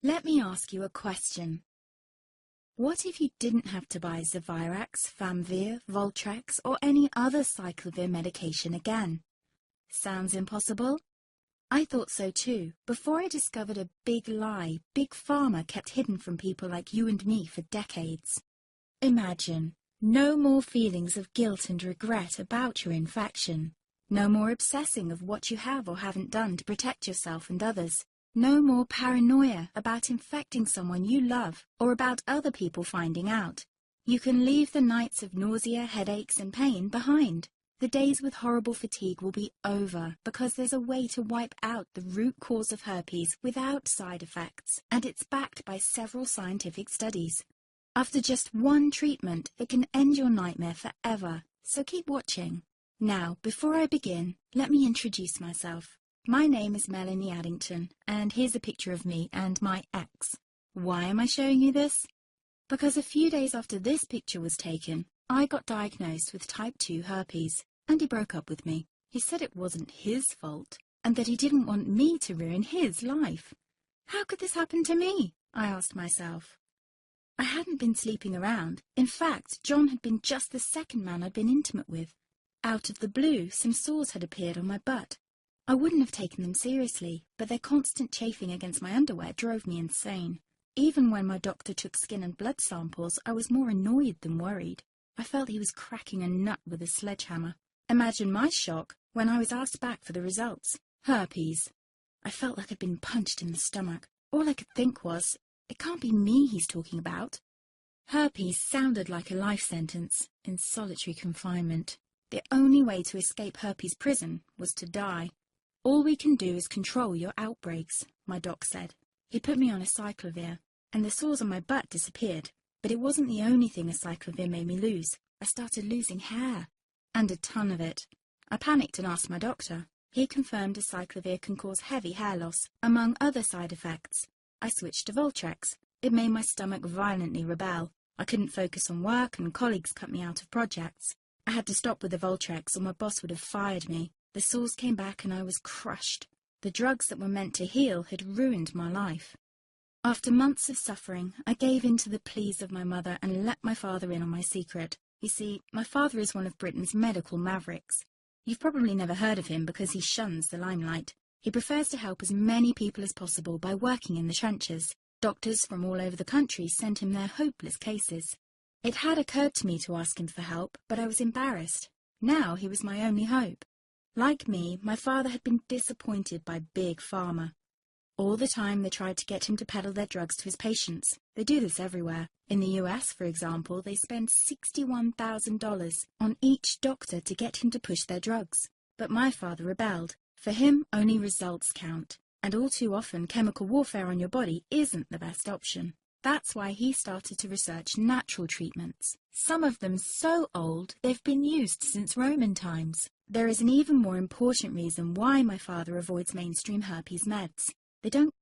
Let me ask you a question. What if you didn't have to buy Zevirax, Famvir, Voltrex, or any other cyclovir medication again? Sounds impossible? I thought so too, before I discovered a big lie Big Pharma kept hidden from people like you and me for decades. Imagine, no more feelings of guilt and regret about your infection. No more obsessing of what you have or haven't done to protect yourself and others. No more paranoia about infecting someone you love or about other people finding out. You can leave the nights of nausea, headaches and pain behind. The days with horrible fatigue will be over because there's a way to wipe out the root cause of herpes without side effects, and it's backed by several scientific studies. After just one treatment, it can end your nightmare forever, so keep watching. Now, before I begin, let me introduce myself. My name is Melanie Addington, and here's a picture of me and my ex. Why am I showing you this? Because a few days after this picture was taken, I got diagnosed with type 2 herpes, and he broke up with me. He said it wasn't his fault, and that he didn't want me to ruin his life. How could this happen to me? I asked myself. I hadn't been sleeping around. In fact, John had been just the second man I'd been intimate with. Out of the blue, some sores had appeared on my butt. I wouldn't have taken them seriously, but their constant chafing against my underwear drove me insane. Even when my doctor took skin and blood samples, I was more annoyed than worried. I felt he was cracking a nut with a sledgehammer. Imagine my shock when I was asked back for the results. Herpes. I felt like I'd been punched in the stomach. All I could think was, it can't be me he's talking about. Herpes sounded like a life sentence in solitary confinement. The only way to escape herpes prison was to die. All we can do is control your outbreaks, my doc said. He put me on a cyclovir, and the sores on my butt disappeared. But it wasn't the only thing a cyclovir made me lose. I started losing hair, and a ton of it. I panicked and asked my doctor. He confirmed a cyclovir can cause heavy hair loss, among other side effects. I switched to Voltrex. It made my stomach violently rebel. I couldn't focus on work, and colleagues cut me out of projects. I had to stop with the Voltrex, or my boss would have fired me. The sores came back and I was crushed. The drugs that were meant to heal had ruined my life. After months of suffering, I gave in to the pleas of my mother and let my father in on my secret. You see, my father is one of Britain's medical mavericks. You've probably never heard of him because he shuns the limelight. He prefers to help as many people as possible by working in the trenches. Doctors from all over the country sent him their hopeless cases. It had occurred to me to ask him for help, but I was embarrassed. Now he was my only hope. Like me, my father had been disappointed by Big Pharma. All the time they tried to get him to peddle their drugs to his patients. They do this everywhere. In the US, for example, they spend $61,000 on each doctor to get him to push their drugs. But my father rebelled. For him, only results count. And all too often, chemical warfare on your body isn't the best option. That's why he started to research natural treatments. Some of them so old, they've been used since Roman times. There is an even more important reason why my father avoids mainstream herpes meds. They don't